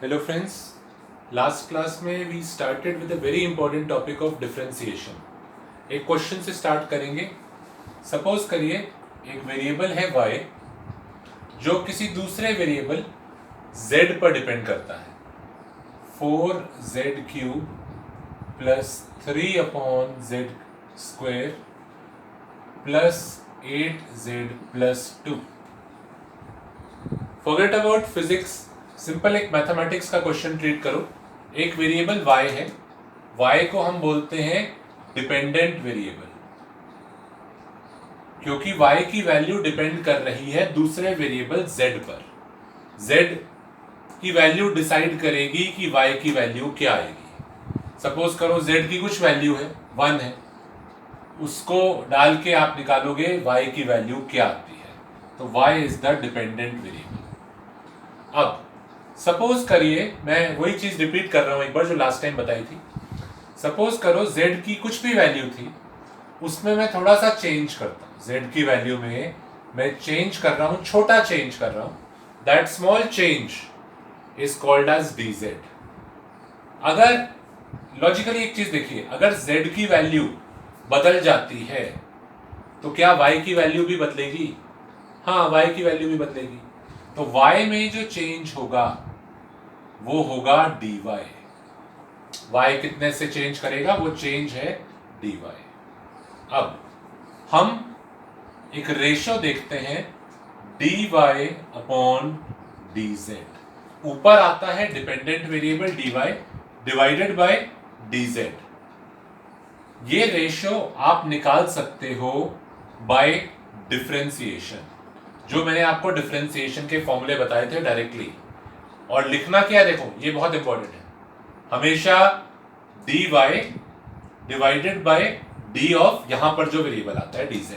Hello friends, last class में we started with a very important topic of differentiation. एक question से start करेंगे। Suppose करिए एक वेरिएबल है y जो किसी दूसरे वेरिएबल z पर डिपेंड करता है। 4z³ plus 3/z² plus 8z+2। Forget about physics, simple एक मैथमेटिक्स का क्वेश्चन ट्रीट करो। एक वेरिएबल y है, y को हम बोलते हैं डिपेंडेंट वेरिएबल, क्योंकि y की वैल्यू डिपेंड कर रही है दूसरे वेरिएबल z पर। z की वैल्यू डिसाइड करेगी कि y की वैल्यू क्या आएगी। सपोज करो z की कुछ वैल्यू है, 1 है, उसको डाल के आप निकालोगे y की वैल्यू क्या आती है, तो y is the dependent variable. अब सपोज करिए, मैं वही चीज रिपीट कर रहा हूं एक बार जो लास्ट टाइम बताई थी। सपोज करो z की कुछ भी वैल्यू थी, उसमें मैं थोड़ा सा चेंज करता हूं। z की वैल्यू में मैं चेंज कर रहा हूं, छोटा चेंज कर रहा हूं। That small change is called as dz। अगर लॉजिकली एक चीज देखिए, अगर z की वैल्यू बदल जाती है तो क्या y की वैल्यू भी बदलेगी? हाँ, y की वैल्यू भी बदलेगी। तो y में जो चेंज होगा वो होगा dy। y कितने से चेंज करेगा? वो चेंज है dy। अब हम एक रेशियो देखते हैं, dy/dz। ऊपर आता है dependent variable dy divided by dz। ये रेशियो आप निकाल सकते हो बाय डिफरेंशिएशन, जो मैंने आपको डिफरेंशिएशन के फॉर्मूले बताए थे डायरेक्टली। और लिखना क्या, देखो ये बहुत इंपॉर्टेंट है, हमेशा dy divided by d of यहां पर जो वेरिएबल आता है dz।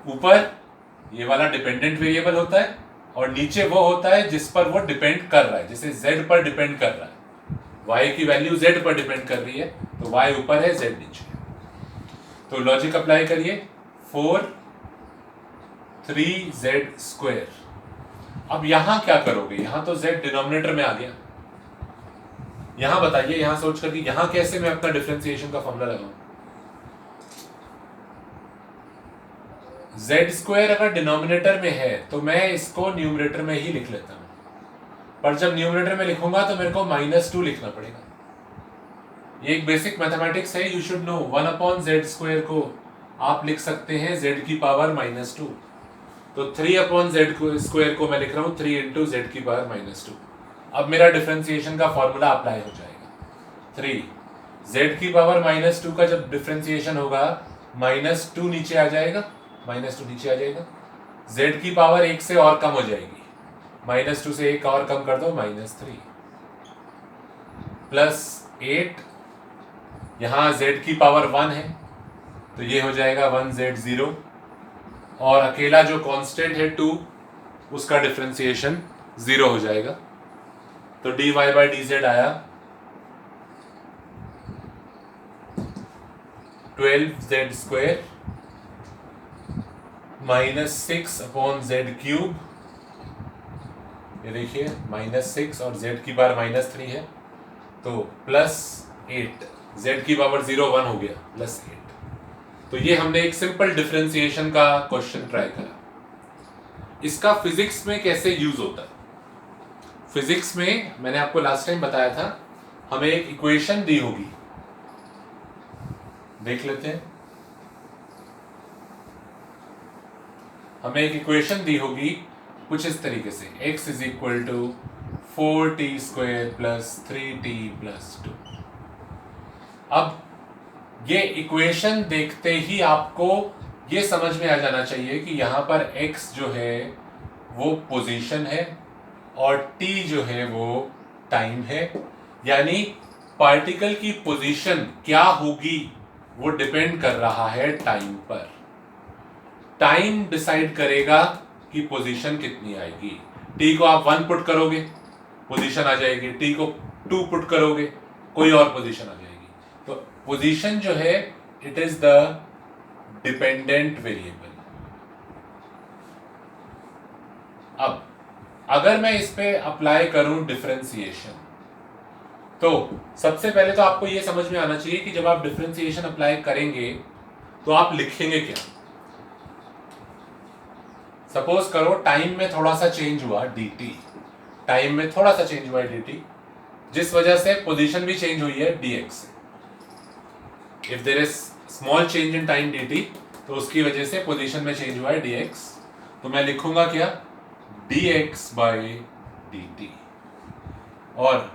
ऊपर ये वाला डिपेंडेंट वेरिएबल होता है और नीचे वो होता है जिस पर वो डिपेंड कर रहा है, जैसे z पर डिपेंड कर रहा है, y की वैल्यू z पर डिपेंड कर रही है, तो y ऊपर है, z नीचे। तो लॉजिक अप्लाई करिए, 4 3z²। अब यहां क्या करोगे? यहां तो z डिनोमिनेटर में आ गया। यहां बताइए, यहां सोच करके यहां कैसे मैं अपना डिफरेंशिएशन का फॉर्मूला लगाऊं? z² अगर डिनोमिनेटर में है तो मैं इसको न्यूमरेटर में ही लिख लेता हूं, पर जब न्यूमरेटर में लिखूंगा तो मेरे को -2 लिखना पड़ेगा। ये एक बेसिक मैथमेटिक्स है, यू शुड नो। 1/z² को आप लिख सकते हैं z की पावर -2। तो 3/z² को मैं लिख रहा हूं 3 × z की पावर -2। अब मेरा डिफरेंशिएशन का फॉर्मूला अप्लाई हो जाएगा। 3 z की पावर -2 का जब डिफरेंशिएशन होगा, -2 नीचे आ जाएगा, -2 नीचे आ जाएगा। z की पावर 1 से और कम हो जाएगी, -2 से 1 और कम कर दो, -3 प्लस 8। यहां z की पावर 1 है तो ये हो जाएगा 1z0, और अकेला जो कांस्टेंट है 2, उसका डिफरेंशिएशन 0 हो जाएगा। तो dy/dz आया 12z² -6/z³। ये देखिए -6 और z की पावर -3 है, तो +8। z की पावर 0 1 हो गया, +8। तो ये हमने एक सिंपल डिफरेंशिएशन का क्वेश्चन ट्राई करा। इसका फिजिक्स में कैसे यूज होता है? फिजिक्स में मैंने आपको लास्ट टाइम बताया था, हमें एक इक्वेशन दी होगी, देख लेते हैं। हमें एक इक्वेशन दी होगी कुछ इस तरीके से, x = 4t² + 3t+2। अब ये इक्वेशन देखते ही आपको ये समझ में आ जाना चाहिए कि यहां पर x जो है वो पोजीशन है और t जो है वो टाइम है। यानी पार्टिकल की पोजीशन क्या होगी वो डिपेंड कर रहा है टाइम पर। टाइम डिसाइड करेगा कि पोजीशन कितनी आएगी। t को आप 1 पुट करोगे, पोजीशन आ जाएगी, t को 2 पुट करोगे, कोई और पोजीशन आ जाएगी। तो पोजीशन जो है, it is the dependent variable. अब अगर मैं इस पे अप्लाई करूं डिफरेंशिएशन, तो सबसे पहले तो आपको ये समझ में आना चाहिए कि जब आप डिफरेंशिएशन अप्लाई करेंगे तो आप लिखेंगे क्या। सपोज करो टाइम में थोड़ा सा चेंज हुआ dt, टाइम में थोड़ा सा चेंज हुआ है dt, जिस वजह से पोजीशन भी चेंज हुई है dx से। If there is small change in time dt, तो उसकी वजह से पोजीशन में चेंज हुआ है dx, तो मैं लिखूंगा क्या, dx बाय dt। और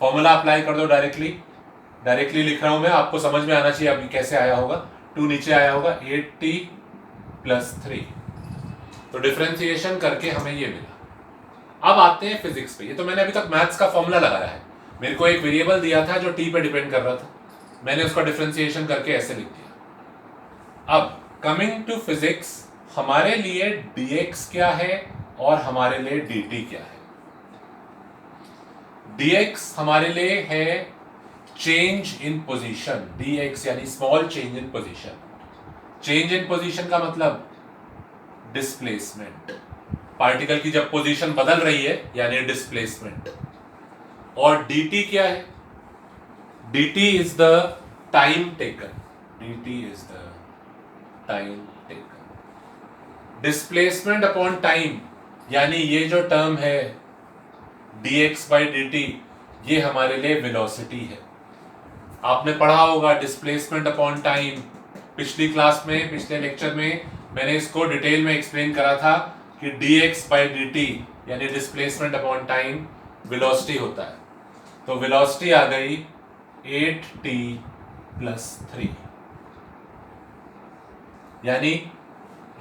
फॉर्मूला अप्लाई कर दो डायरेक्टली लिख रहा हूं मैं, आपको समझ में आना चाहिए अभी कैसे आया होगा। 2 नीचे आया होगा 8t प्लस 3, तो डिफरेंशिएशन करके हमें ये मिला। अब आते हैं फिजिक्स पे। ये तो मैंने अभी तक मैथ्स का फॉर्मूला लगाया है, मेरे को एक वेरिएबल दिया था जो t पे डिपेंड कर रहा था, मैंने उसका डिफरेंशिएशन करके ऐसे लिख दिया। अब कमिंग टू फिजिक्स, हमारे लिए dx क्या है और हमारे लिए dt क्या है। dx हमारे लिए है चेंज इन पोजीशन, dx यानी small change in position. Change in position का मतलब डिस्प्लेसमेंट, पार्टिकल की जब पोजीशन बदल रही है यानी डिस्प्लेसमेंट। और dt क्या है, dt is the time taken, dt is the time taken. Displacement upon time, यानी ये जो टर्म है dx बाई dt, ये हमारे लिए वेलोसिटी है। आपने पढ़ा होगा डिस्प्लेसमेंट अपॉन टाइम, पिछली क्लास में, पिछले लेक्चर में मैंने इसको डिटेल में एक्सप्लेन करा था कि dx बाई dt यानी डिस्प्लेसमेंट अपॉन टाइम वेलोसिटी होता है। तो वेलोसिटी आ गई 8t प्लस 3, यानी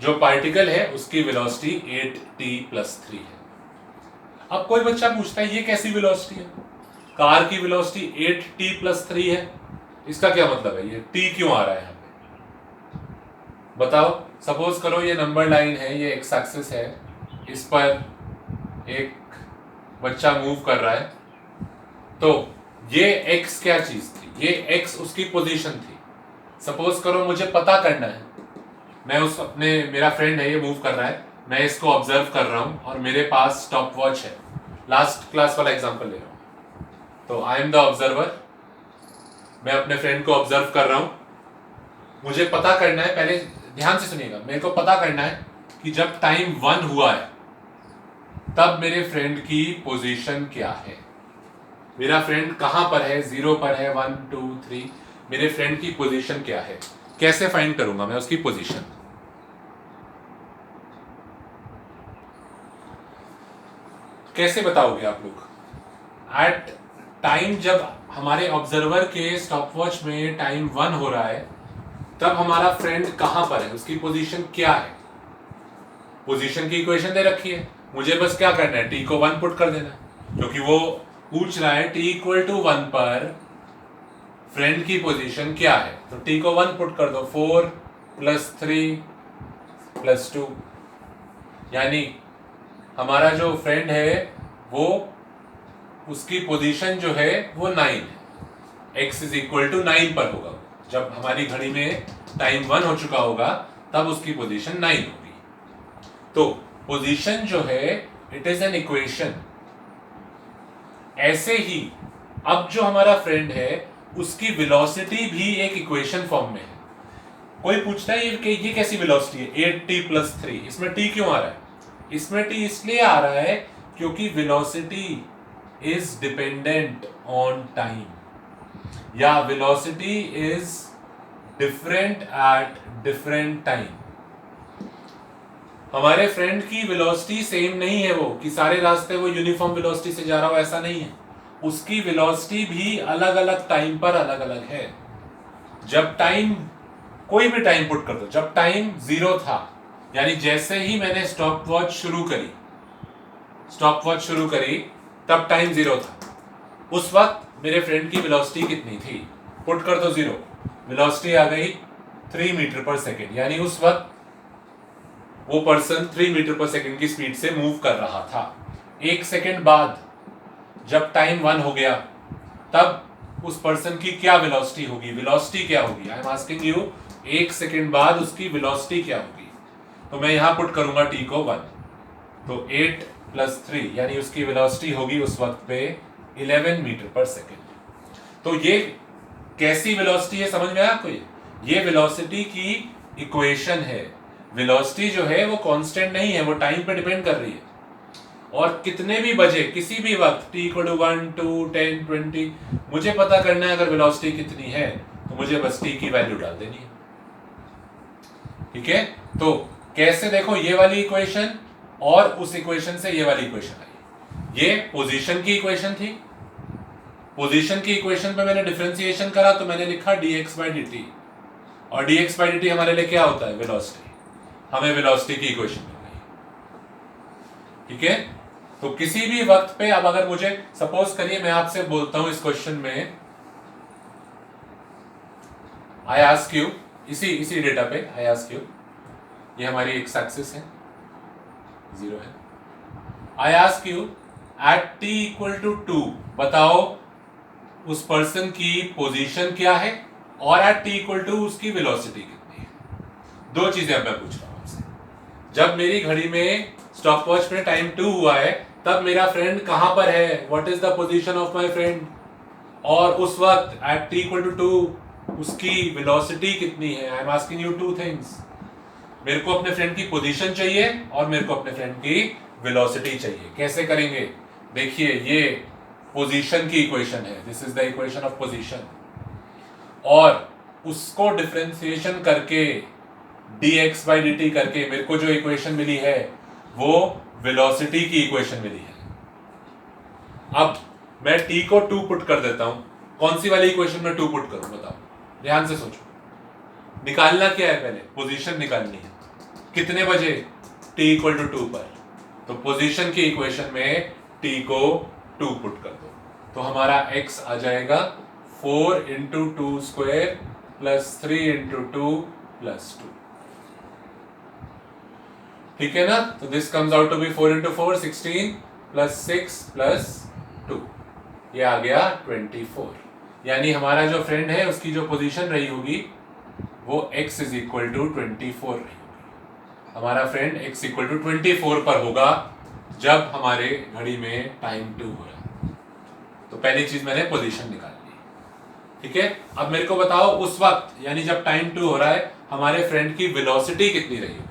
जो पार्टिकल है उसकी वेलोसिटी 8t प्लस 3 है। अब कोई बच्चा पूछता है ये कैसी वेलोसिटी है, कार की वेलोसिटी 8t प्लस 3 है, इसका क्या मतलब है, ये t क्यों आ रहा है यहाँ पे, बताओ। सपोज करो ये नंबर लाइन है, ये एक्स एक्सिस है, इस पर एक बच्चा मूव कर रहा है, तो ये x क्या चीज थी, ये x उसकी पोजीशन थी। सपोज करो मुझे पता करना है, मैं उस अपने, मेरा फ्रेंड है ये मूव कर रहा है, मैं इसको ऑब्जर्व कर रहा हूं और मेरे पास स्टॉप वॉच है, लास्ट क्लास वाला एग्जांपल ले रहा हूं। तो आई एम द ऑब्जर्वर, मैं अपने फ्रेंड को ऑब्जर्व कर रहा हूं, मुझे पता करना है, पहले ध्यान से सुनिएगा, मेरे को पता करना है कि जब टाइम 1 हुआ है तब मेरे फ्रेंड की पोजीशन क्या है, मेरा फ्रेंड कहां पर है, 0 पर है, 1 2 3, मेरे फ्रेंड की पोजीशन क्या है, कैसे फाइंड करूंगा मैं उसकी पोजीशन। कैसे बताओगे आप लोग, एट टाइम जब हमारे ऑब्जर्वर के स्टॉपवॉच में टाइम 1 हो रहा है तब हमारा फ्रेंड कहां पर है, उसकी पोजीशन क्या है। पोजीशन की इक्वेशन दे रखी है, मुझे बस क्या करना है, t को 1 पुट कर देना, क्योंकि वो पूछ रहा है t इक्वल टू 1 पर फ्रेंड की पोजीशन क्या है, तो t को 1 पुट कर दो, 4 प्लस 3 प्लस 2, यानी हमारा जो फ्रेंड है वो, उसकी पोजीशन जो है वो 9 है, x इज इक्वल टू 9 पर होगा, जब हमारी घड़ी में टाइम 1 हो चुका होगा तब उसकी पोजीशन 9 होगी। तो पोजीशन जो है इट इज एन इक्वेशन। ऐसे ही अब जो हमारा फ्रेंड है उसकी वेलोसिटी भी एक इक्वेशन फॉर्म में है। कोई पूछता है ये कैसी वेलोसिटी है, 8t प्लस 3, इसमें t क्यों आ रहा है, इसमें t इसलिए आ रहा है क्योंकि velocity is dependent on time, या velocity is different at different time. हमारे फ्रेंड की वेलोसिटी सेम नहीं है, वो कि सारे रास्ते वो यूनिफॉर्म वेलोसिटी से जा रहा हो, ऐसा नहीं है, उसकी वेलोसिटी भी अलग अलग टाइम पर अलग अलग है। जब टाइम, कोई भी टाइम पुट कर दो, जब टाइम 0 था, यानी जैसे ही मैंने स्टॉप वॉच शुरू करी तब टाइम 0 था, उस वक्त मेरे फ्रेंड की वेलोसिटी कितनी थी, पुट कर दो 0, वेलोसिटी आ गई 3 मीटर पर सेकेंड, यानी उस वक्त वो पर्सन 3 मीटर पर सेकेंड की स्पीड से मूव कर रहा था। 1 सेकेंड बाद जब टाइम 1 हो गया तब उस पर्सन की क्या वेलोसिटी होगी, वेलोसिटी क्या होगी, I am asking you, 1 second बाद उसकी वेलोसिटी क्या होगी। तो मैं यहां पुट करूंगा t को 1, तो 8 प्लस 3 यानी उसकी वेलोसिटी होगी उस वक्त पे 11 मीटर पर सेकेंड। तो ये कैसी वेलोसिटी है समझ में आया आपको? ये वेलोसिटी की इक्वेशन है। वेलोसिटी जो है वो कांस्टेंट नहीं है, वो टाइम पे डिपेंड कर रही है। और कितने भी बजे किसी भी वक्त t = 1 2 10 20 मुझे पता करना है अगर वेलोसिटी कितनी है तो मुझे बस t की वैल्यू डाल देनी है। ठीक है, तो कैसे देखो ये वाली इक्वेशन और उस इक्वेशन से ये वाली इक्वेशन आई। ये पोजीशन की इक्वेशन थी। पोजीशन की इक्वेशन पे मैंने डिफरेंशिएशन करा तो मैंने लिखा dx/dt और dx/dt हमारे लिए क्या होता है? वेलोसिटी। हमें वेलोसिटी की इक्वेशन मिल गई। ठीक है, तो किसी भी वक्त पे अब अगर मुझे सपोज करिए मैं आपसे बोलता हूं इस क्वेश्चन में आई आस्क यू, इसी डेटा पे आई आस्क यू, ये हमारी एक्स एक्सिस है, 0 है। I ask you at t = 2 बताओ उस पर्सन की पोजीशन क्या है और एट t = 2 उसकी वेलोसिटी कितनी है। दो चीजें अब मैं पूछ रहा हूं आपसे। जब मेरी घड़ी में स्टॉपवॉच पे टाइम 2 हुआ है तब मेरा फ्रेंड कहां पर है? What is the position of my friend? और उस वक्त एट t = 2 उसकी वेलोसिटी कितनी है? I am asking you two things. मेरे को अपने फ्रेंड की पोजीशन चाहिए और मेरे को अपने फ्रेंड की वेलोसिटी चाहिए। कैसे करेंगे? देखिए ये पोजीशन की इक्वेशन है, this is the equation of position, और उसको डिफरेंशिएशन करके dx/dt करके मेरे को जो इक्वेशन मिली है वो वेलोसिटी की इक्वेशन मिली है। अब मैं t को 2 पुट कर देता हूं। कौन सी वाली इक्वेशन में 2 पुट करूं बताओ, ध्यान से सोचो। निकालना क्या है? पहले पोजीशन निकालनी है। कितने बजे? t = 2 पर। तो पोजीशन की इक्वेशन में t को 2 पुट कर दो तो हमारा x आ जाएगा 4 × 2² + 3 × 2 + 2। ठीक है ना? तो this comes out to be 4 × 4 16 + 6 + 2, ये आ गया 24। यानी हमारा जो फ्रेंड है उसकी जो पोजीशन रही होगी वो x = 24 रही होगी। हमारा फ्रेंड x = 24 पर होगा जब हमारे घड़ी में टाइम 2 हो रहा है। तो पहली चीज मैंने पोजीशन निकाल ली। ठीक है, अब मेरे को बताओ उस वक्त यानी जब टाइम 2 हो रहा है हमारे फ्रेंड की वेलोसिटी कितनी रही होगी।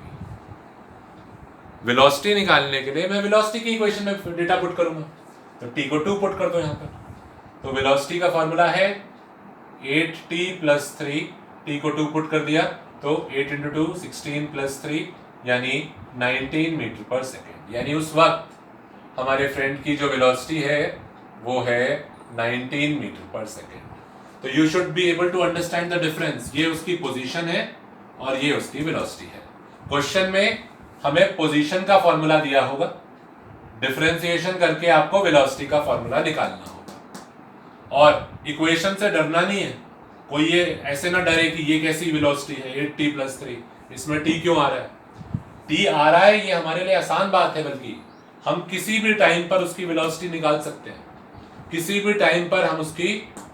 वेलोसिटी निकालने के लिए मैं वेलोसिटी की इक्वेशन में डेटा पुट करूंगा, तो t को 2 पुट कर दो यहां पर। तो वेलोसिटी का फॉर्मूला है 8t + 3, t को 2 पुट कर दिया तो 8 × 2 16 + 3 यानी 19 मीटर पर सेकेंड। यानी उस वक्त हमारे फ्रेंड की जो वेलोसिटी है वो है 19 मीटर पर सेकेंड। तो you should be able to understand the difference. ये उसकी पोजीशन है और ये उसकी वेलोसिटी है। क्वेश्चन में हमें पोजीशन का फॉर्मूला दिया होगा, डिफरेंशिएशन करके आपको वेलोसिटी का फॉर्मूला निकालना होगा। और इक्वेशन से डरना नहीं है, कोई ये ऐसे ना डरे कि ये कैसी वेलोसिटी है 8t + 3, इसमें t क्यों आ रहा है? t आ रहा है, ये हमारे लिए आसान बात है, बल्कि हम किसी भी टाइम पर उसकी वेलोसिटी निकाल सकते हैं, किसी भी टाइम पर हम उसकी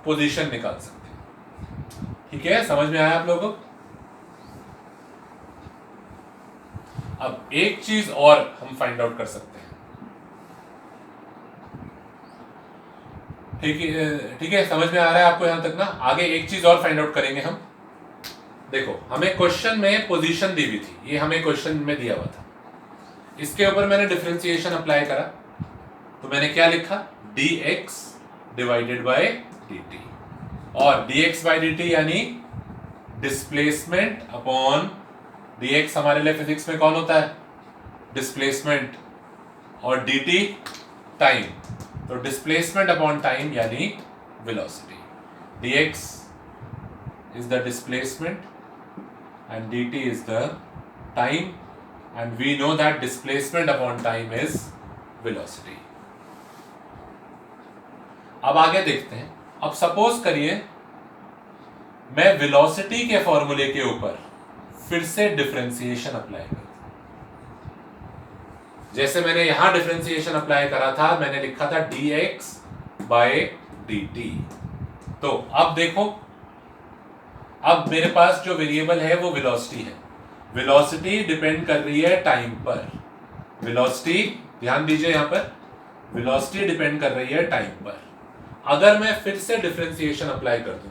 पोजीशन निकाल सकते हैं। ठीक है, समझ में आया आप लोगों को? अब एक चीज और हम फाइंड आउट कर सकते हैं। ठीक है, समझ में आ रहा है आपको यहां तक ना? आगे एक चीज और फाइंड आउट करेंगे हम। देखो हमें क्वेश्चन में पोजीशन दी हुई थी, ये हमें क्वेश्चन में दिया हुआ था, इसके ऊपर मैंने डिफरेंशिएशन अप्लाई करा तो मैंने क्या लिखा? dx/dt, और dx/dt यानी डिस्प्लेसमेंट अपॉन dx हमारे लिए फिजिक्स में कौन होता है? डिस्प्लेसमेंट, और dt टाइम। तो डिस्प्लेसमेंट अपॉन टाइम यानी velocity. dx is the displacement and dt is the time, and we know that displacement upon time is velocity. अब आगे देखते हैं। अब सपोज करिए मैं वेलोसिटी के फॉर्मूले के ऊपर फिर से डिफरेंशिएशन अप्लाई करता हूं। जैसे मैंने यहां डिफरेंशिएशन अप्लाई करा था, मैंने लिखा था dx/dt। तो अब देखो, अब मेरे पास जो वेरिएबल है वो वेलोसिटी है। वेलोसिटी डिपेंड कर रही है टाइम पर। वेलोसिटी ध्यान दीजिए यहाँ पर वेलोसिटी डिपेंड कर रही है टाइम पर। अगर मैं फिर से डिफरेंशिएशन अप्लाई कर दूं,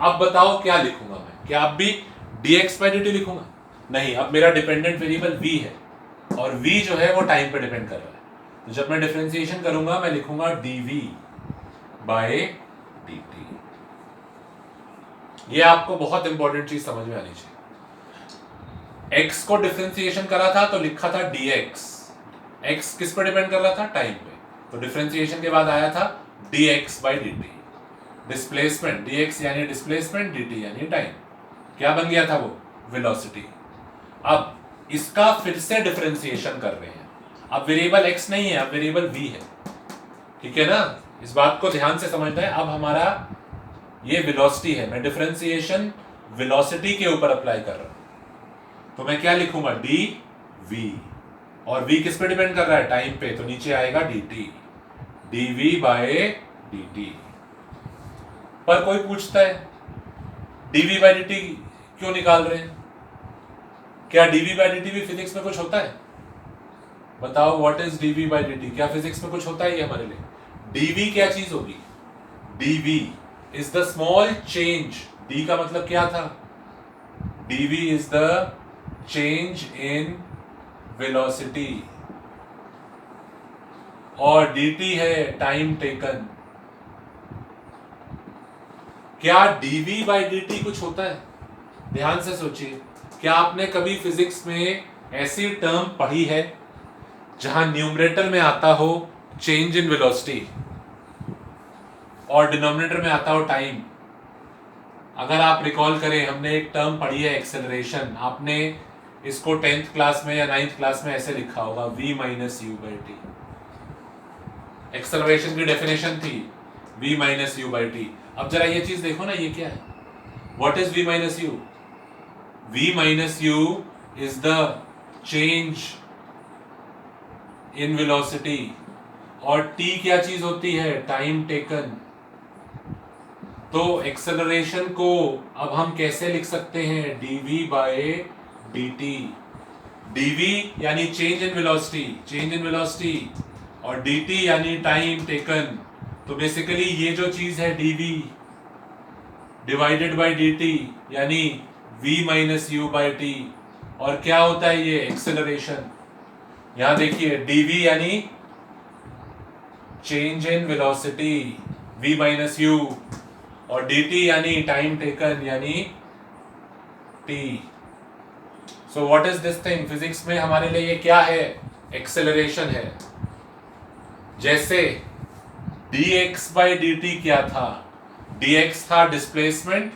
अब बताओ क्या लिखूंगा मैं? क्या अब भी dx बाई dt लिखूंगा? नहीं, अब मेरा डिपेंडेंट वेरिएबल v है और v जो है वो टाइम पे डिपेंड कर रहा है। तो जब मैं डिफरेंशिएशन करूंगा मैं लिखूंगा dv बाय dt। ये आपको बहुत इंपॉर्टेंट चीज समझ में आनी चाहिए। x को डिफरेंशिएशन करा था तो लिखा था dx। x किस पर डिपेंड कर रहा था? टाइम पे। तो डिफरेंशिएशन के बाद आया था dx by dt। Displacement dx यानी डिस्प्लेसमेंट, dt यानी टाइम। क्या बन गया था वो? वेलोसिटी। अब इसका फिर से डिफरेंशिएशन कर रहे हैं। अब वेरिएबल x नहीं है, अब वेरिएबल v है। ठीक है ना? इस बात को ध्यान से समझना है। अब हमारा ये वेलोसिटी है, मैं डिफरेंशिएशन वेलोसिटी के ऊपर अप्लाई कर रहा हूं। तो मैं क्या लिखूंगा? dv। और v किस पे डिपेंड कर रहा है? टाइम पे। तो नीचे आएगा dt, dv बाय dt। पर कोई पूछता है dv बाई dt क्यों निकाल रहे हैं? क्या dv बाई dt भी फिजिक्स में कुछ होता है? बताओ, what is dv by dt? क्या फिजिक्स में कुछ होता है ये हमारे लिए? dv क्या चीज होगी? dv is the small change. d का मतलब क्या था? dv is the change in velocity और dt है टाइम टेकन। क्या dv बाई dt कुछ होता है? ध्यान से सोचिए, क्या आपने कभी फिजिक्स में ऐसी टर्म पढ़ी है जहां न्यूमरेटर में आता हो चेंज इन वेलोसिटी और डिनोमिनेटर में आता हो टाइम? अगर आप रिकॉल करें, हमने एक टर्म पढ़ी है एक्सेलरेशन। आपने इसको 10th क्लास में या 9th क्लास में ऐसे लिखा होगा, v minus U by T. Acceleration की डेफिनेशन थी v minus U by T. अब जरा ये चीज देखो ना, ये क्या है? What is v minus you? v minus you is the change in velocity और t क्या चीज होती है? Time taken. तो एक्सेलरेशन को अब हम कैसे लिख सकते हैं? dv by dt। dv यानी change in velocity, change in velocity, और dt यानी टाइम टेकन। तो बेसिकली ये जो चीज है dv डिवाइडेड बाय dt यानी v minus U by T. और क्या होता है ये? एक्सेलरेशन। यहां देखिए, dv यानी change in velocity, v minus you, और dt यानी टाइम टेकन यानी t। So what is this thing? Physics में हमारे लिए ये क्या है? एक्सेलरेशन है। जैसे dx बाई dt क्या था? dx था डिस्प्लेसमेंट,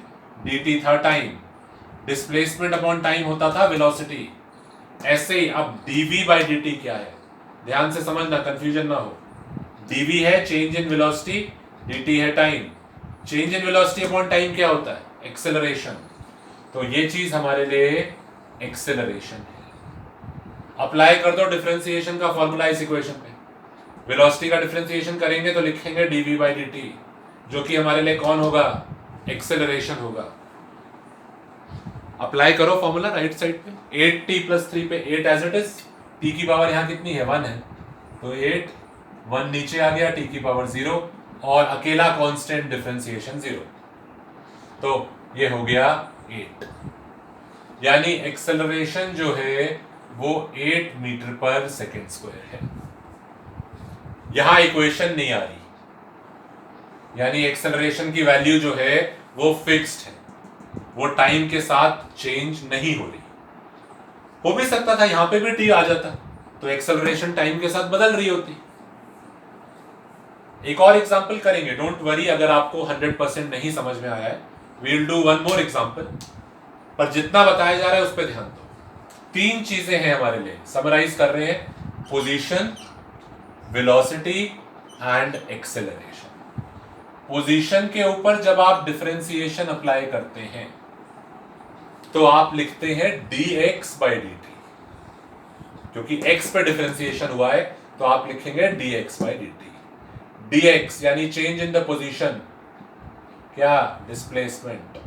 dt था टाइम। डिस्प्लेसमेंट अपॉन टाइम होता था वेलोसिटी। ऐसे ही अब dv बाई dt क्या है? ध्यान से समझना, कंफ्यूजन ना हो। dv है चेंज इन वेलोसिटी, dt है time. Change in velocity upon time क्या होता है? एक्सेलरेशन। तो ये चीज हमारे लिए एक्सेलरेशन है। अप्लाई कर दो डिफरेंशिएशन का फॉर्मूला इस इक्वेशन पे। वेलोसिटी का डिफरेंशिएशन करेंगे तो लिखेंगे dv बाई dt, जो कि हमारे लिए कौन होगा? एक्सेलरेशन होगा। अप्लाई करो फॉर्मूला राइट साइड पे। 8t प्लस 3 पे 8 एज इट इज, t की पावर यहाँ कितनी है? 1 है, तो 8, 1 नीचे आ गया, t की पावर 0 और अकेला कांस्टेंट डिफरेंशिएशन 0। तो ये हो गया 8। यानी एक्सेलरेशन जो है वो 8 मीटर पर सेकेंड स्क्वायर है। यहां इक्वेशन नहीं आ रही, यानी एक्सेलरेशन की वैल्यू जो है वो फिक्स्ड है, वो टाइम के साथ चेंज नहीं हो रही। हो भी सकता था यहां पे भी टी आ जाता तो एक्सेलरेशन टाइम के साथ बदल रही होती। एक और एग्जांपल करेंगे, डोंट वरी अगर आपको 100% नहीं समझ में आया है, we will do one more example. पर जितना बताया जा रहा है उस पर ध्यान दो। 3 चीजें हैं हमारे लिए, समराइज कर रहे हैं, position, velocity and acceleration. Position के ऊपर जब आप डिफरेंशिएशन अप्लाई करते हैं तो आप लिखते हैं dx बाई dt, क्योंकि x पे डिफरेंशिएशन हुआ है तो आप लिखेंगे dx बाई dt। dx यानी चेंज इन द पोजीशन, क्या? Displacement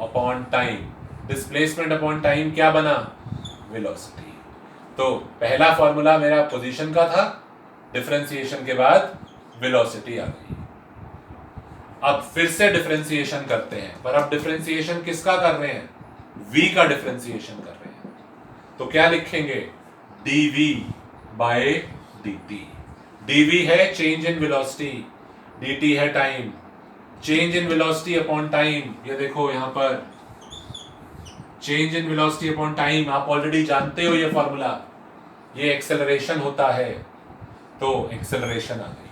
upon time. Displacement upon time क्या बना? वेलोसिटी। तो पहला फॉर्मूला मेरा पोजीशन का था, डिफरेंशिएशन के बाद वेलोसिटी आ गई। अब फिर से डिफरेंशिएशन करते हैं, पर अब डिफरेंशिएशन किसका कर रहे हैं? v का डिफरेंशिएशन कर रहे हैं। तो क्या लिखेंगे? dv by dt। dv है चेंज इन वेलोसिटी, dt है time. Change in velocity upon time, ये देखो यहां पर change in velocity upon time, आप ऑलरेडी जानते हो ये फॉर्मूला, ये एक्सेलरेशन होता है, तो एक्सेलरेशन आ गई।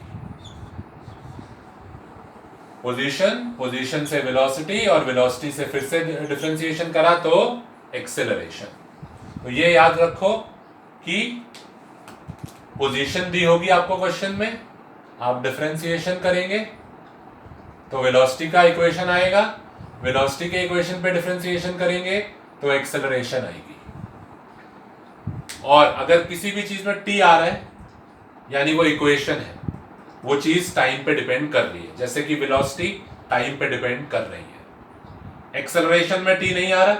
पोजीशन से वेलोसिटी और वेलोसिटी से फिर से डिफरेंशिएशन करा तो एक्सेलरेशन। तो ये याद रखो कि पोजीशन दी होगी आपको क्वेश्चन में, आप डिफरेंशिएशन करेंगे तो वेलोसिटी का इक्वेशन आएगा, वेलोसिटी के इक्वेशन पे डिफरेंशिएशन करेंगे तो एक्सेलरेशन आएगी। और अगर किसी भी चीज में टी आ रहा है यानी वो इक्वेशन है, वो चीज टाइम पे डिपेंड कर रही है, जैसे कि वेलोसिटी टाइम पे डिपेंड कर रही है। एक्सेलरेशन में टी नहीं आ रहा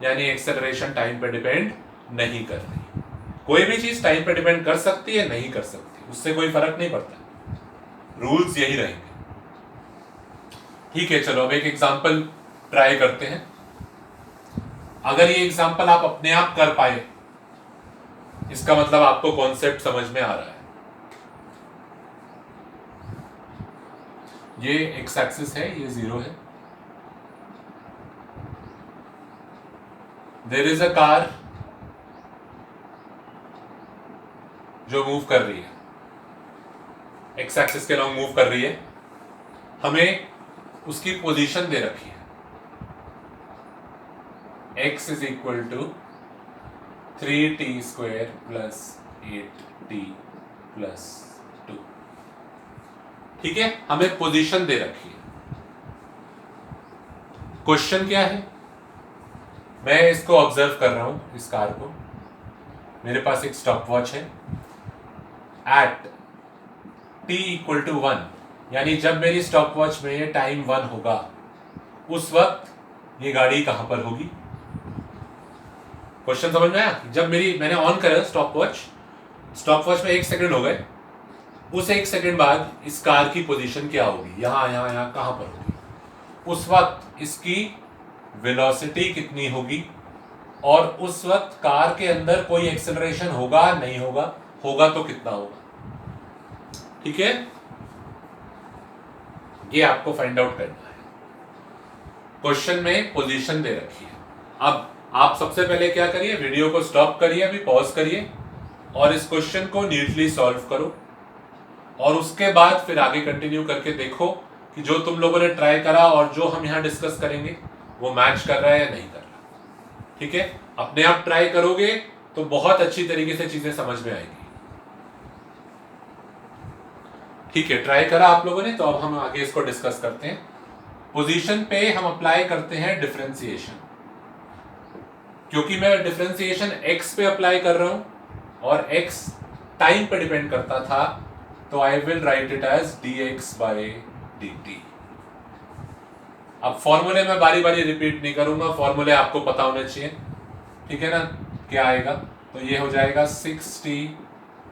यानी एक्सेलरेशन टाइम पे डिपेंड नहीं कर रही। कोई भी चीज टाइम पे डिपेंड कर सकती है, नहीं कर सकती, उससे कोई फर्क नहीं पड़ता, रूल्स यही रहेंगे। ठीक है, चलो अब एक एग्जांपल ट्राई करते हैं। अगर ये एग्जांपल आप अपने आप कर पाए, इसका मतलब आपको कॉन्सेप्ट समझ में आ रहा है। ये एक्स एक्सिस है, ये 0 है। देयर इज अ कार जो मूव कर रही है, एक्स एक्सिस के लॉन्ग मूव कर रही है। हमें उसकी पोजीशन दे रखी है, x is equal to 3t² plus 8t plus 2। ठीक है, हमें पोजीशन दे रखी है। क्वेश्चन क्या है? मैं इसको ऑब्जर्व कर रहा हूं, इस कार को, मेरे पास एक स्टॉप वॉच है। एट t इक्वल टू 1, यानी जब मेरी स्टॉप वॉच में ये टाइम 1 होगा, उस वक्त ये गाड़ी कहां पर होगी? क्वेश्चन समझ में आया? जब मैंने ऑन करा स्टॉप वॉच में 1 सेकंड हो गए, उस 1 सेकंड बाद इस कार की पोजीशन क्या होगी? यहां यहां यहां कहां पर होगी? उस वक्त इसकी वेलोसिटी कितनी होगी, और उस वक्त कार के अंदर कोई एक्सेलरेशन होगा नहीं होगा, होगा तो कितना होगा? ठीक है, ये आपको फाइंड आउट करना है। क्वेश्चन में पोजीशन दे रखी है। अब आप सबसे पहले क्या करिए, वीडियो को स्टॉप करिए, अभी पॉज करिए और इस क्वेश्चन को नीटली सॉल्व करो, और उसके बाद फिर आगे कंटिन्यू करके देखो कि जो तुम लोगों ने ट्राई करा और जो हम यहां डिस्कस करेंगे वो मैच कर रहा है या नहीं कर रहा। ठीक है, अपने आप ट्राई करोगे तो बहुत अच्छी तरीके से चीजें समझ में आएगी। ठीक है, ट्राई करा आप लोगों ने, तो अब हम आगे इसको डिस्कस करते हैं। पोजीशन पे हम अप्लाई करते हैं डिफरेंशिएशन, क्योंकि मैं डिफरेंशिएशन x पे अप्लाई कर रहा हूं और x टाइम पे डिपेंड करता था, तो I will write it as dx by dt। अब फॉर्मूले में बारी बारी रिपीट नहीं करूंगा, फॉर्मूले आपको पता होने चाहिए। ठीक है ना? क्या आएगा? तो ये हो जाएगा 6t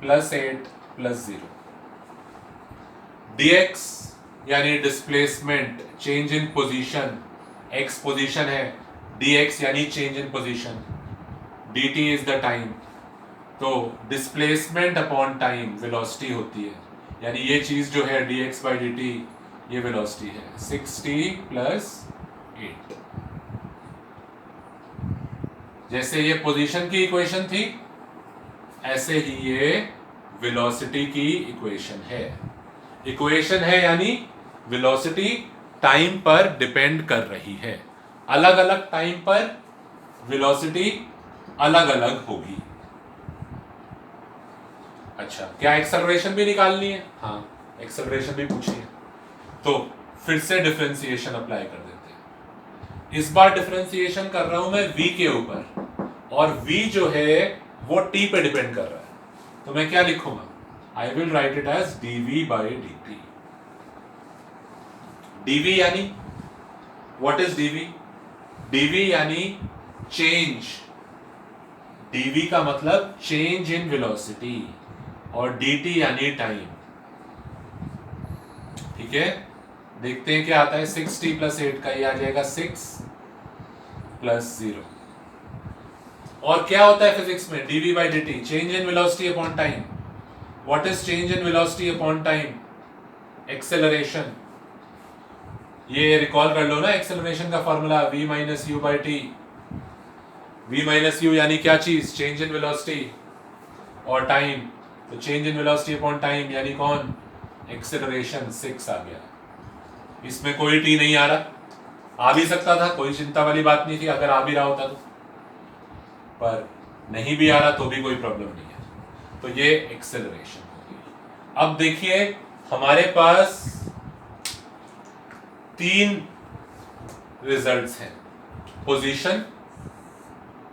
प्लस 8 प्लस 0। dx यानी displacement, change in position, x position है, dx यानी change in position, dt is the time. तो डिस्प्लेसमेंट अपॉन टाइम वेलोसिटी होती है, यानी ये चीज जो है dx बाई dt ये वेलोसिटी है 6t प्लस 8। जैसे ये पोजीशन की इक्वेशन थी, ऐसे ही ये वेलोसिटी की इक्वेशन है। इक्वेशन है यानी वेलोसिटी टाइम पर डिपेंड कर रही है, अलग अलग टाइम पर वेलोसिटी अलग अलग होगी। अच्छा, क्या एक्सेलरेशन भी निकालनी है? हाँ, एक्सेलरेशन भी पूछी है, तो फिर से डिफरेंशिएशन अप्लाई कर देते हैं। इस बार डिफरेंशिएशन कर रहा हूं मैं v के ऊपर, और v जो है वो t पे डिपेंड कर रहा है, तो मैं क्या लिखूंगा? I will write it as dv by dt। dv यानी व्हाट इज dv? dv यानी चेंज, dv का मतलब चेंज इन वेलोसिटी और dt यानी टाइम। ठीक है, देखते हैं क्या आता है। 6t + 8 का ये आ जाएगा 6 + 0। और क्या होता है फिजिक्स में? dv/dt change in velocity upon time. What is change in velocity upon time? Acceleration. ये रिकॉल कर लो ना, एक्सेलरेशन का formula v - u/t। v - u यानी क्या चीज? चेंज इन वेलोसिटी और टाइम। तो change in velocity upon time यानी कौन? एक्सेलरेशन। 6 आ गया। इसमें कोई टी नहीं आ रहा, आ भी सकता था, कोई चिंता वाली बात नहीं थी अगर आ भी रहा होता तो, पर नहीं भी आ रहा तो भी कोई प्रॉब्लम नहीं है। तो ये एक्सेलरेशन होगी। अब देखिए हमारे पास 3 रिजल्ट्स हैं।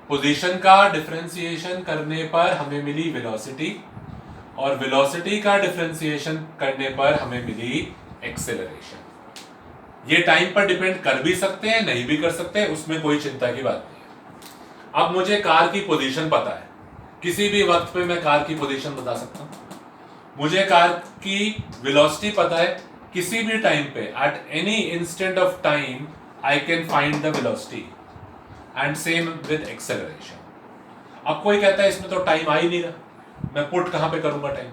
पोजीशन का डिफरेंशिएशन करने पर हमें मिली वेलोसिटी, और वेलोसिटी का डिफरेंशिएशन करने पर हमें मिली एक्सेलरेशन। ये टाइम पर डिपेंड कर भी सकते हैं, नहीं भी कर सकते, उसमें कोई चिंता की बात नहीं है। अब मुझे कार की पोजीशन पता है, किसी भी वक्त पे मैं कार की पोजीशन बता सकता हूं। मुझे कार की वेलोसिटी पता है, किसी भी टाइम पे at any instant of time I can find the velocity, and same with acceleration. अब कोई कहता है इसमें तो टाइम आ ही नहीं रहा, मैं पुट कहां पे करूंगा टाइम?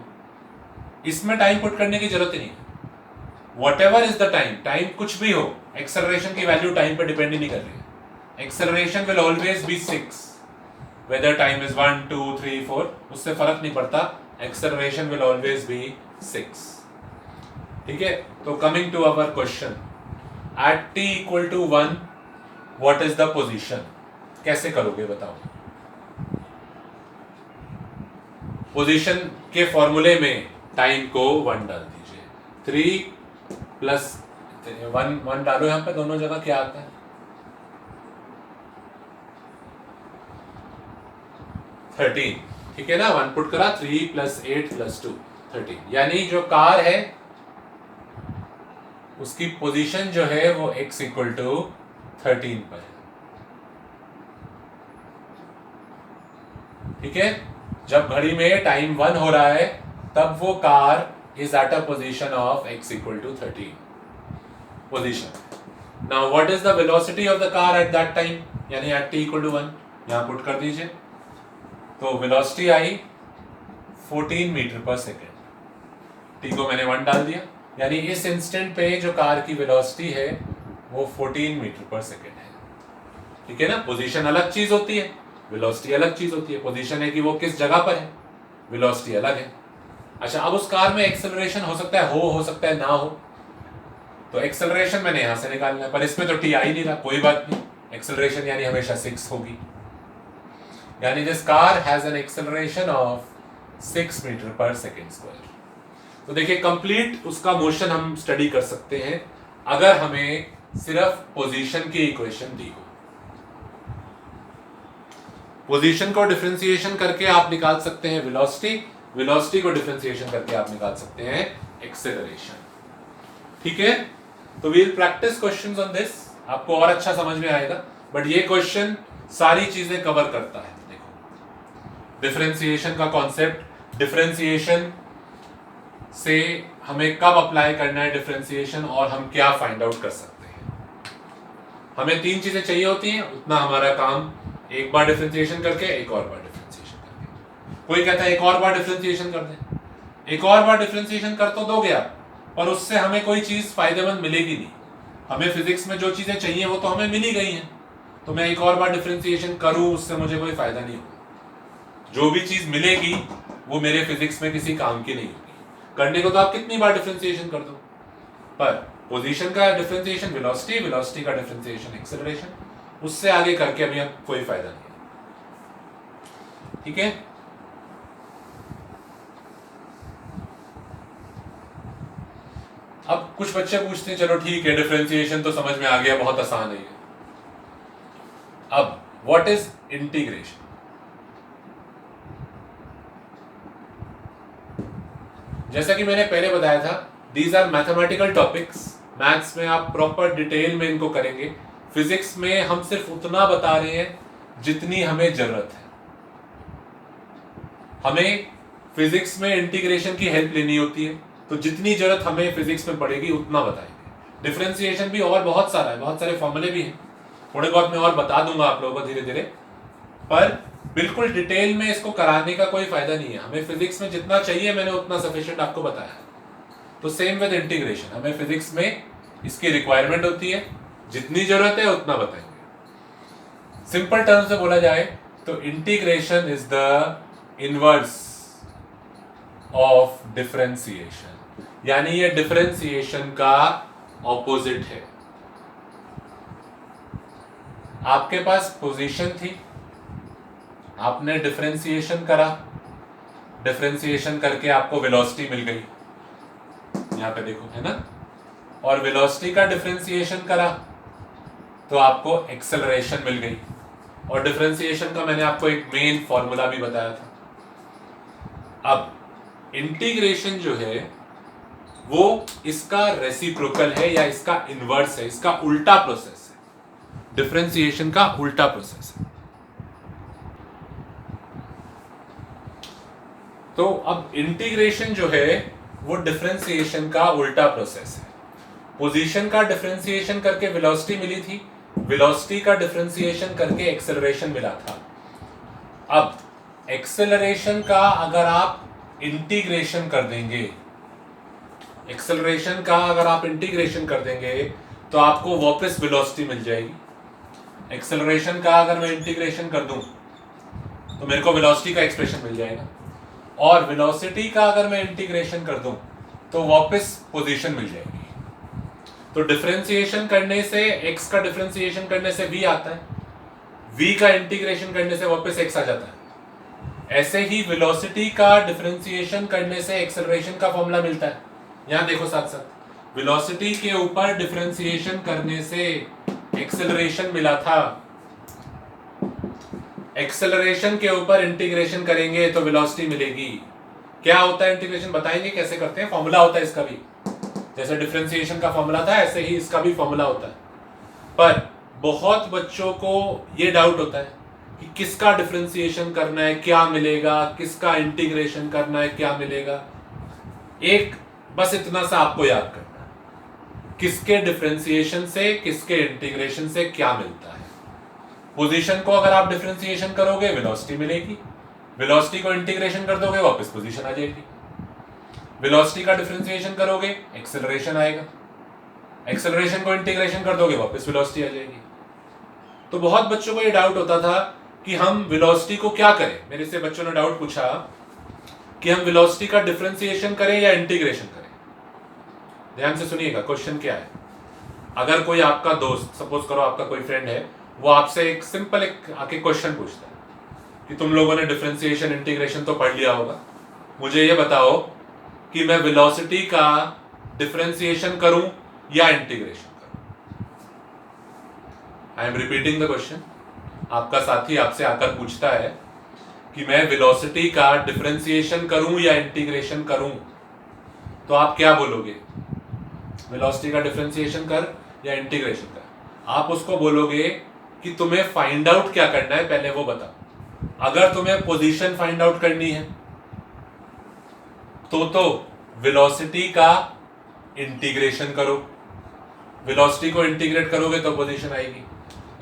इसमें टाइम पुट करने की जरूरत ही नहीं है। Whatever is the time, time कुछ भी हो, एक्सेलरेशन की वैल्यू टाइम पे डिपेंड ही नहीं कर रही है। Acceleration will always be 6, whether time is 1 2 3 4, उससे फर्क नहीं पड़ता, एक्सेलरेशन विल ऑलवेज बी 6। ठीक है, तो coming to our question, at t = 1 what is the position? कैसे करोगे बताओ? पोजीशन के फॉर्मूले में टाइम को 1 डाल दीजिए। 3 + 1 डालो यहां पे, दोनों जगह क्या आता है? 13। ठीक है ना, 1 पुट करा, 3 + 8 + 2 13। यानी जो कार है उसकी पोजीशन जो है वो x = 13 पर है। ठीक है, जब घड़ी में टाइम 1 हो रहा है तब वो car is at a position of x = 13 position. Now what is the velocity of the car at that time? यानी at t = 1, यहाँ पुट कर दीजिए। तो वेलोसिटी आई 14 मीटर/सेकेंड। t को मैंने 1 डाल दिया, यानी इस इंस्टेंट पे जो कार की वेलोसिटी है वो 14 मीटर/सेकेंड है। ठीक है ना, पोजीशन अलग चीज होती है, वेलोसिटी अलग चीज होती है। पोजीशन है कि वो किस जगह पर है, वेलोसिटी अलग है। अच्छा, अब उस कार में एक्सेलरेशन हो सकता है हो सकता है ना हो, तो एक्सेलरेशन मैंने यहां से निकालना है, पर इसमें तो टी आ ही नहीं रहा, कोई बात नहीं, एक्सेलरेशन यानी हमेशा 6 होगी। यानी this car has an acceleration of 6 मीटर/सेकेंड²। तो देखिए कंप्लीट उसका मोशन हम स्टडी कर सकते हैं अगर हमें सिर्फ पोजीशन की इक्वेशन दी हो। पोजीशन को डिफरेंशिएशन करके आप निकाल सकते हैं वेलोसिटी को डिफरेंशिएशन करके आप निकाल सकते हैं एक्सेलरेशन। ठीक है, तो we will practice questions on this, आपको और अच्छा समझ में आएगा। बट ये क्वेश्चन सारी चीजें कवर करता है। देखो डिफरेंशिएशन का कॉन्सेप्ट, डिफरेंशिएशन से हमें कब अप्लाई करना है डिफरेंशिएशन, और हम क्या फाइंड आउट कर सकते हैं। हमें 3 चीजें चाहिए होती हैं, उतना हमारा काम एक बार डिफरेंशिएशन करके एक और बार डिफरेंशिएशन करके। कोई कहता है एक और बार डिफरेंशिएशन कर दें, एक और बार डिफरेंशिएशन कर तो दोगे आप, पर उससे हमें कोई चीज फायदेमंद मिलेगी नहीं। हमें फिजिक्स में जो चीजें चाहिए वो तो हमें मिल ही गई हैं, तो मैं एक और बार डिफरेंशिएशन करूं उससे मुझे कोई फायदा नहीं होगा। जो भी चीज मिलेगी वो मेरे फिजिक्स में किसी काम की नहीं होगी। करने को तो आप कितनी बार डिफरेंशिएशन कर दो, पर पोजीशन का डिफरेंशिएशन वेलोसिटी का डिफरेंशिएशन एक्सेलरेशन, उससे आगे करके अभी कोई फायदा नहीं है। ठीक है, अब कुछ बच्चे पूछते हैं चलो ठीक है डिफरेंशिएशन तो समझ में आ गया, बहुत आसान है। अब व्हाट इज इंटीग्रेशन? जैसा कि मैंने पहले बताया था, these are mathematical topics. Maths में आप प्रॉपर डिटेल में इनको करेंगे, फिजिक्स में हम सिर्फ उतना बता रहे हैं जितनी हमें जरूरत है। हमें फिजिक्स में इंटीग्रेशन की हेल्प लेनी होती है, तो जितनी जरूरत हमें फिजिक्स में पड़ेगी उतना बताएंगे। डिफरेंशिएशन भी और बहुत सारा है, बहुत सारे फॉर्मूले भी हैं, थोड़े बहुत मैं और बता दूंगा आप लोगों को धीरे धीरे, पर बिल्कुल डिटेल में इसको कराने का कोई फायदा नहीं है। हमें फिजिक्स में जितना चाहिए मैंने उतना सफिशिएंट आपको बताया है। तो सेम विद इंटीग्रेशन, हमें फिजिक्स में इसकी रिक्वायरमेंट होती है, जितनी जरूरत है उतना बताएंगे। सिंपल टर्म्स में बोला जाए तो integration is the inverse of differentiation, यानी ये डिफरेंशिएशन का ऑपोजिट है। आपके पास पोजीशन थी, आपने डिफरेंशिएशन करा, डिफरेंशिएशन करके आपको वेलोसिटी मिल गई, यहां पे देखो है ना, और वेलोसिटी का डिफरेंशिएशन करा तो आपको एक्सेलरेशन मिल गई, और डिफरेंशिएशन का मैंने आपको एक मेन फॉर्मूला भी बताया था। अब इंटीग्रेशन जो है वो इसका रेसिप्रोकल है या इसका इनवर्स है, इसका उल्टा प्रोसेस है, डिफरेंशिएशन का उल्टा प्रोसेस है। तो अब इंटीग्रेशन जो है वो डिफरेंशिएशन का उल्टा प्रोसेस है। पोजीशन का डिफरेंशिएशन करके वेलोसिटी मिली थी, वेलोसिटी का डिफरेंशिएशन करके एक्सेलरेशन मिला था। अब एक्सेलरेशन का अगर आप इंटीग्रेशन कर देंगे, एक्सेलरेशन का अगर आप इंटीग्रेशन कर देंगे तो आपको वापस वेलोसिटी मिल जाएगी। एक्सेलरेशन का अगर मैं इंटीग्रेशन कर दूं तो मेरे को वेलोसिटी का एक्सप्रेशन मिल जाएगा, और वेलोसिटी का अगर मैं इंटीग्रेशन कर दूं तो वापस पोजीशन मिल जाएगी। तो डिफरेंशिएशन करने से, x का डिफरेंशिएशन करने से v आता है, v का इंटीग्रेशन करने से वापस x आ जाता है। ऐसे ही वेलोसिटी का डिफरेंशिएशन करने से एक्सेलरेशन का फॉर्मूला मिलता है। यहां देखो साथ साथ, वेलोसिटी के ऊपर डिफरेंशिएशन करने से एक्सेलरेशन मिला था, एक्सेलरेशन के ऊपर इंटीग्रेशन करेंगे तो वेलोसिटी मिलेगी। क्या होता है इंटीग्रेशन, बताएंगे कैसे करते हैं, फॉर्मूला होता है इसका भी, जैसे डिफरेंशिएशन का फॉर्मूला था ऐसे ही इसका भी फॉर्मूला होता है। पर बहुत बच्चों को ये डाउट होता है कि किसका डिफरेंशिएशन करना है क्या मिलेगा, किसका इंटीग्रेशन करना है क्या मिलेगा। एक बस इतना सा आपको याद करना है, किसके डिफरेंशिएशन से किसके इंटीग्रेशन से क्या मिलता है। पोजीशन को अगर आप डिफरेंशिएशन करोगे वेलोसिटी मिलेगी, वेलोसिटी को इंटीग्रेशन कर दोगे वापस पोजीशन आ जाएगी, वेलोसिटी का डिफरेंशिएशन करोगे एक्सेलरेशन आएगा, एक्सेलरेशन को इंटीग्रेशन कर दोगे वापस वेलोसिटी आ जाएगी। तो बहुत बच्चों को ये डाउट होता था कि हम वेलोसिटी को क्या करें। मेरे से बच्चों ने डाउट पूछा कि हम वेलोसिटी का डिफरेंशिएशन करें या इंटीग्रेशन करें। ध्यान से सुनिएगा, क्वेश्चन क्या है। अगर कोई आपका दोस्त, सपोज करो आपका कोई फ्रेंड है, वो आपसे एक सिंपल एक आके क्वेश्चन पूछता है कि तुम लोगों ने डिफरेंशिएशन इंटीग्रेशन तो पढ़ लिया होगा, मुझे ये बताओ कि मैं वेलोसिटी का डिफरेंशिएशन करूं या इंटीग्रेशन करूं। I am repeating the question. आपका साथी आपसे आकर पूछता है कि मैं वेलोसिटी का डिफरेंशिएशन करूं या इंटीग्रेशन करूं, तो आप क्या बोलोगे, वेलोसिटी का डिफरेंशिएशन कर या इंटीग्रेशन कर। आप उसको बोलोगे कि तुम्हें फाइंड आउट क्या करना है पहले वो बताओ। अगर तुम्हें पोजीशन फाइंड आउट करनी है तो वेलोसिटी का इंटीग्रेशन करो, वेलोसिटी को इंटीग्रेट करोगे तो पोजीशन आएगी।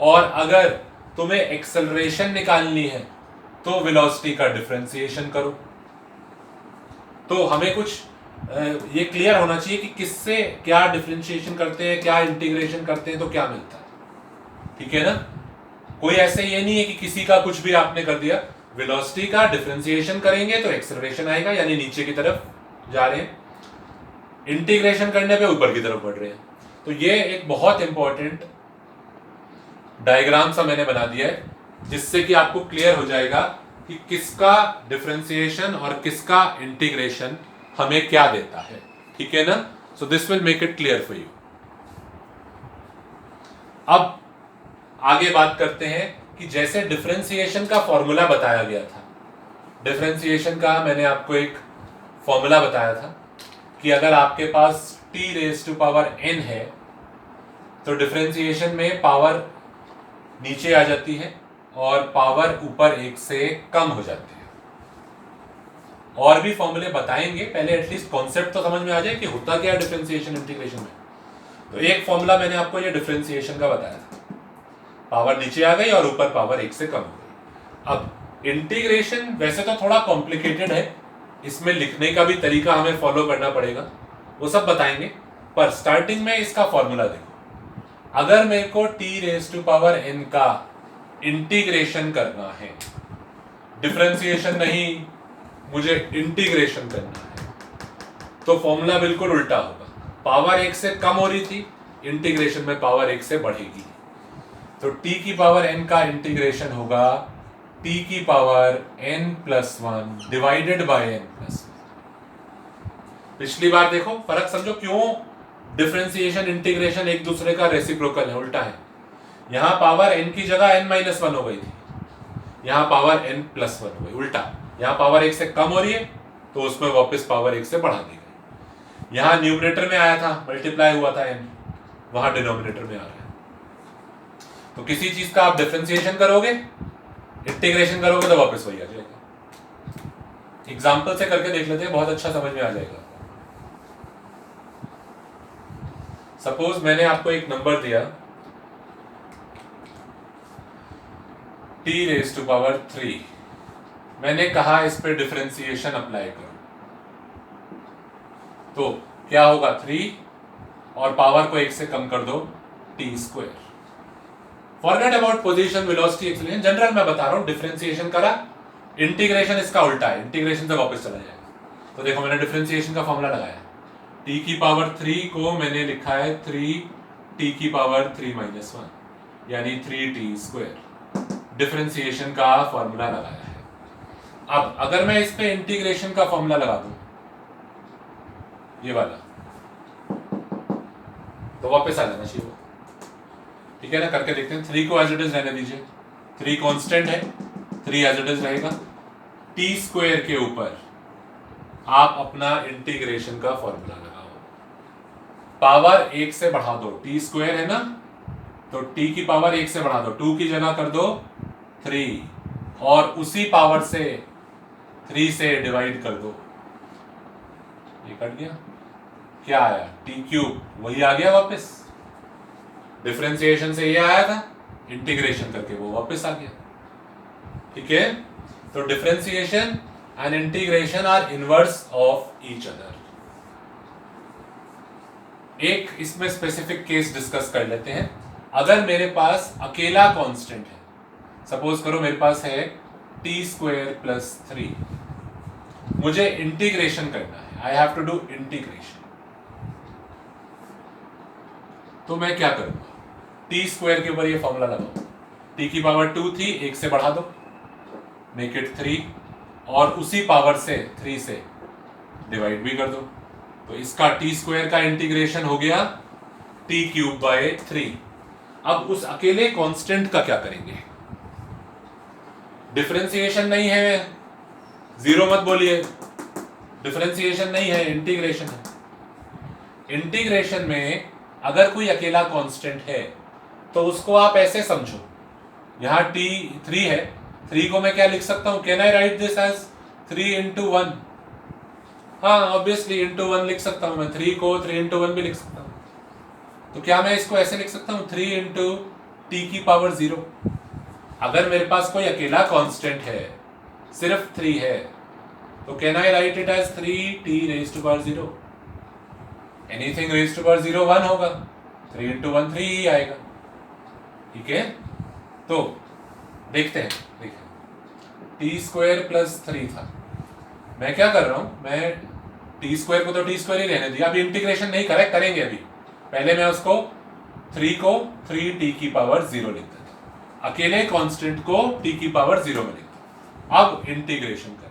और अगर तुम्हें एक्सेलरेशन निकालनी है तो वेलोसिटी का डिफरेंशिएशन करो। तो हमें कुछ ये क्लियर होना चाहिए कि किससे क्या डिफरेंशिएशन करते हैं, क्या इंटीग्रेशन करते हैं तो क्या मिलता है, ठीक है ना। कोई ऐसे ये नहीं है कि किसी का कुछ भी आपने कर दिया। वेलोसिटी का डिफरेंशिएशन करेंगे तो एक्सेलरेशन आएगा, यानी नीचे की तरफ जा रहे हैं, इंटीग्रेशन करने पे ऊपर की तरफ बढ़ रहे हैं। तो ये एक बहुत इंपॉर्टेंट डायग्राम सा मैंने बना दिया है, जिससे कि आपको क्लियर हो जाएगा कि किसका डिफरेंशिएशन और किसका इंटीग्रेशन हमें क्या देता है, ठीक है ना। So this will make it clear for you. अब आगे बात करते हैं कि जैसे डिफरेंशिएशन का फॉर्मूला बताया गया था, डिफरेंशिएशन का मैंने आपको एक फॉर्मूला बताया था कि अगर आपके पास t⁻n है तो डिफरेंशिएशन में पावर नीचे आ जाती है और पावर ऊपर 1 से कम हो जाती है। और भी फॉर्मूले बताएंगे, पहले एटलीस्ट कॉन्सेप्ट तो समझ में आ जाए कि होता क्या है डिफरेंशिएशन इंटीग्रेशन में। तो एक फॉर्मूला मैंने आपको ये डिफरेंशिएशन का बताया था, पावर नीचे आ गई और ऊपर पावर 1 से कम हो गई। अब इंटीग्रेशन वैसे तो थोड़ा कॉम्प्लिकेटेड है, इसमें लिखने का भी तरीका हमें फॉलो करना पड़ेगा, वो सब बताएंगे। पर स्टार्टिंग में इसका फॉर्मूला देखो, अगर मेरे को t⁻n का इंटीग्रेशन करना है, डिफरेंशिएशन नहीं, मुझे इंटीग्रेशन करना है, तो फॉर्मूला बिल्कुल उल्टा होगा। पावर 1 से कम हो रही थी, इंटीग्रेशन में पावर 1 से बढ़ेगी, तो t⁻n का इंटीग्रेशन होगा t⁻n+1 डिवाइडेड बाय n+1। पिछली बार देखो फर्क समझो, क्यों डिफरेंशिएशन इंटीग्रेशन एक दूसरे का रेसिप्रोकल है, उल्टा है। यहां पावर n की जगह n-1 हो गई थी, यहां पावर n+1 हो गई, उल्टा। यहां पावर 1 से कम हो रही है तो उसमें वापस पावर 1 से बढ़ा दी गई। यहां न्यूमरेटर में आया था, मल्टीप्लाई हुआ था n, वहां डिनोमिनेटर में आ रहा है। तो किसी चीज का आप डिफरेंशिएशन करोगे, इंटीग्रेशन करोगे, तो वापस वही आ जाएगा। एग्जाम्पल से करके देख लेते हैं, बहुत अच्छा समझ में आ जाएगा। सपोज मैंने आपको एक नंबर दिया t⁻3, मैंने कहा इस पे डिफरेंशिएशन अप्लाई करो, तो क्या होगा, 3 और पावर को 1 से कम कर दो, t²। Forget about position, velocity, acceleration, general मैं बता रहा हूं। डिफरेंशिएशन करा, इंटीग्रेशन इसका उल्टा है, इंटीग्रेशन से वापस चला जाएगा। तो देखो मैंने डिफरेंशिएशन का फॉर्मूला लगाया, t⁻3 को मैंने लिखा है 3t⁻3-1 यानी 3t²। डिफरेंशिएशन का फॉर्मूला लगाया है। अब अगर मैं इस पे इंटीग्रेशन का फॉर्मूला लगा दूं, ये वाला, तो वापस आ जाना चाहिए, ठीक है ना। करके देखते हैं। 3 को एज इट इज रहने दीजिए, 3 कांस्टेंट है, 3 एज इट इज रहेगा। t² के ऊपर आप अपना इंटीग्रेशन का फॉर्मूला लगाओ, पावर 1 से बढ़ा दो, t² है ना, तो t की पावर 1 से बढ़ा दो, 2 की जगह कर दो 3, और उसी पावर से 3 से डिवाइड कर दो, ये कट गया, क्या आया, t³ वही आ गया वापस। डिफरेंशिएशन से ये आया था, इंटीग्रेशन करके वो वापस आ गया, ठीक है। तो differentiation and integration are inverse of each other. एक इसमें स्पेसिफिक केस डिस्कस कर लेते हैं। अगर मेरे पास अकेला कांस्टेंट है, सपोज करो मेरे पास है t²+3, मुझे इंटीग्रेशन करना है, I have to do integration, तो मैं क्या करूंगा, t² के ऊपर ये फॉर्मूला लगाओ, t⁻2 थी, 1 से बढ़ा दो, मेक इट 3, और उसी पावर से 3 से डिवाइड भी कर दो, तो इसका t² का इंटीग्रेशन हो गया t³/3। अब उस अकेले कांस्टेंट का क्या करेंगे, डिफरेंशिएशन नहीं है, जीरो मत बोलिए, डिफरेंशिएशन नहीं है, इंटीग्रेशन है। इंटीग्रेशन में अगर कोई अकेला कांस्टेंट है तो उसको आप ऐसे समझो, यहां t3 है, 3 को मैं क्या लिख सकता हूं, can I write this as 3 × 1, हाँ ऑब्वियसली × 1 लिख सकता हूं मैं, 3 को 3 × 1 भी लिख सकता हूं। तो क्या मैं इसको ऐसे लिख सकता हूं, 3 × t⁻0। अगर मेरे पास कोई अकेला कांस्टेंट है, सिर्फ 3 है, तो can I write it as 3t⁻0, anything ⁻0 1 होगा, 3 × 1 3 ही आएगा, ठीक है। तो देखते हैं, देखिए t²+3 था, मैं क्या कर रहा हूं, मैं t² को तो t² ही रहने दिया, अभी इंटीग्रेशन नहीं करेंगे अभी, पहले मैं उसको 3 को 3t⁻0 लिख देता हूं, अकेले कांस्टेंट को t⁻0 में लिखता हूं। अब इंटीग्रेशन करेंगे,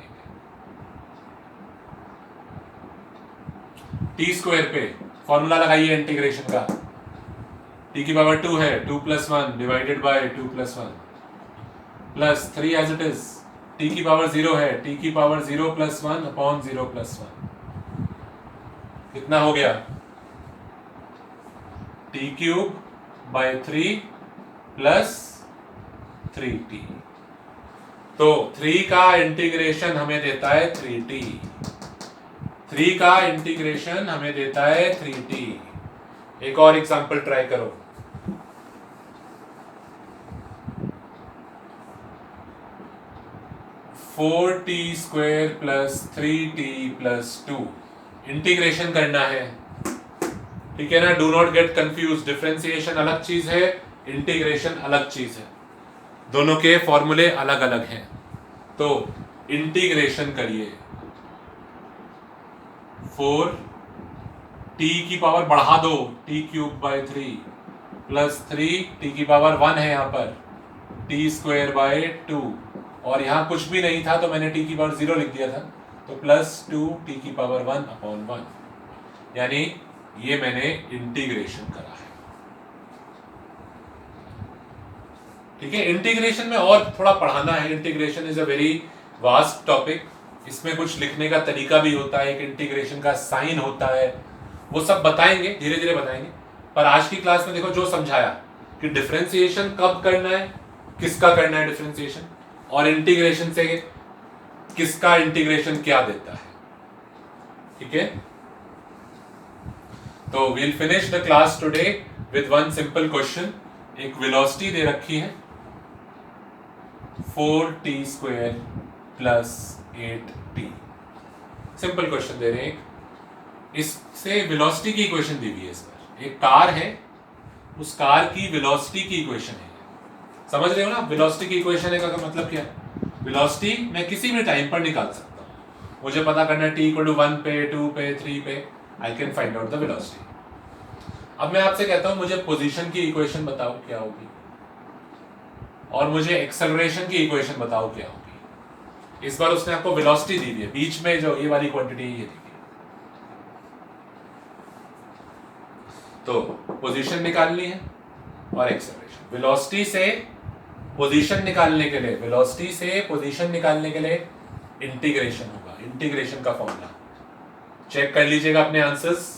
t² पे फॉर्मूला लगाइए इंटीग्रेशन का, t⁻2 है, 2+1 divided by 2+1 plus 3 as it is, t⁻0 है, t⁻0+1/0+1 कितना हो गया, t³/3 + 3t। तो 3 का इंटीग्रेशन हमें देता है 3t, 3 का इंटीग्रेशन हमें देता है 3t। एक और एग्जांपल ट्राई करो। Four T square plus 3t plus 2 integration करना है, ठीक है ना। Do not get confuse, differentiation अलग चीज है, इंटीग्रेशन अलग चीज है, दोनों के फॉर्मूले अलग अलग हैं। तो इंटीग्रेशन करिए, 4t की पावर बढ़ा दो, t cube by 3 plus 3t की पावर 1 है यहाँ पर, t स्क्वायर बाय 2, और यहाँ कुछ भी नहीं था तो मैंने t की पावर 0 लिख दिया था, तो प्लस 2t की पावर 1 अपॉन 1, यानी ये मैंने इंटीग्रेशन करा है, ठीक है। इंटीग्रेशन में और थोड़ा पढ़ाना है, integration is a very vast topic, इसमें कुछ लिखने का तरीका भी होता है, एक इंटीग्रेशन का साइन होता है, वो सब बताएंगे, धीरे धीरे बताएंगे। पर आज की क्लास में देखो जो समझाया कि डिफरेंशिएशन कब करना है, किसका करना है डिफरेंशिएशन, और इंटीग्रेशन से किसका इंटीग्रेशन क्या देता है, ठीक है। तो we'll finish the class today with one simple question. एक वेलोसिटी दे रखी है 4t square plus 8t, simple question दे रहे हैं। इससे वेलोसिटी की इक्वेशन दी हुई है। इस पर एक कार है, उस कार की वेलोसिटी की इक्वेशन है, समझ रहे हो ना। वेलोसिटी की इक्वेशन है का मतलब क्या है, वेलोसिटी मैं किसी भी टाइम पर निकाल सकता हूं, मुझे पता करना है t इक्वल टू 1 पे, 2 पे, 3 पे, I can find out the velocity. अब मैं आपसे कहता हूं मुझे पोजीशन की इक्वेशन बताओ क्या होगी, और मुझे एक्सेलरेशन की इक्वेशन बताओ क्या होगी। इस बार उसने आपको वेलोसिटी दी है, बीच में जो ये वाली क्वांटिटी ये देखिए, तो पोजीशन निकालनी है और एक्सेलरेशन। वेलोसिटी से पोजीशन निकालने के लिए, वेलोसिटी से पोजीशन निकालने के लिए इंटीग्रेशन होगा, इंटीग्रेशन का फॉर्मूला चेक कर लीजिएगा अपने आंसर्स।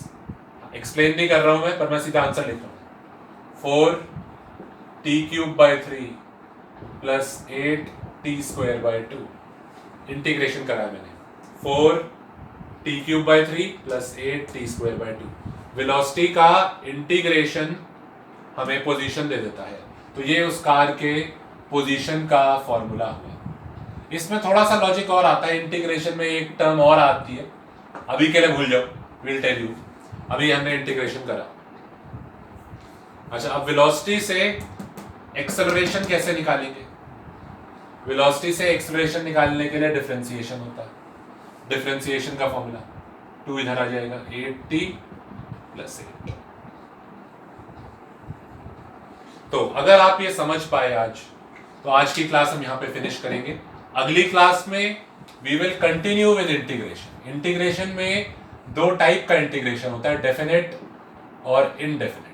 एक्सप्लेन नहीं कर रहा हूं मैं, पर मैं सीधा आंसर लिख रहा हूं। 4t cube by 3 plus 8t square by 2, integration करा है मैंने। 4t cube by 3 plus 8t square by 2, velocity का इंटीग्रेशन हमें पोजीशन दे देता है, तो ये उस कार के पोजीशन का फॉर्मूला हुआ। इसमें थोड़ा सा लॉजिक और आता है, इंटीग्रेशन में एक टर्म और आती है, अभी के लिए भूल जाओ, विल टेल यू। अभी हमने इंटीग्रेशन करा। अच्छा, अब वेलोसिटी से एक्सेलरेशन कैसे निकालेंगे। वेलोसिटी से एक्सेलरेशन निकालने के लिए डिफरेंशिएशन होता है, डिफरेंशिएशन का फॉर्मूला 2 इधर आ जाएगा, 8t प्लस 8। तो अगर आप ये समझ पाए आज, तो आज की क्लास हम यहाँ पे फिनिश करेंगे। अगली क्लास में we will continue with integration. Integration में दो टाइप का इंटीग्रेशन होता है, डेफिनेट और indefinite.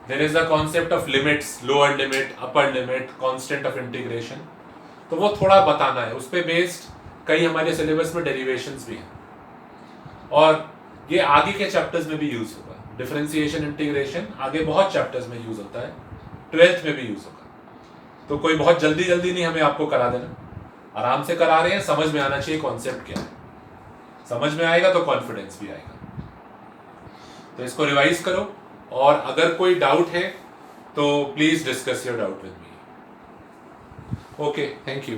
There is the concept of limits, lower limit, upper limit, constant of integration, तो वो थोड़ा बताना है, उस पे बेस्ड कई हमारे सिलेबस में डेरिवेशंस भी हैं, और ये आगे के चैप्टर्स में भी यूज होगा। डिफरेंशिएशन, इंटीग्रेशन आगे बहुत चैप्टर्स में यूज होता है, 12th में भी यूज होगा। तो कोई बहुत जल्दी जल्दी नहीं हमें आपको करा देना, आराम से करा रहे हैं, समझ में आना चाहिए कॉन्सेप्ट क्या है, समझ में आएगा तो कॉन्फिडेंस भी आएगा। तो इसको रिवाइज करो, और अगर कोई डाउट है तो please discuss your doubt with me. Okay, thank you.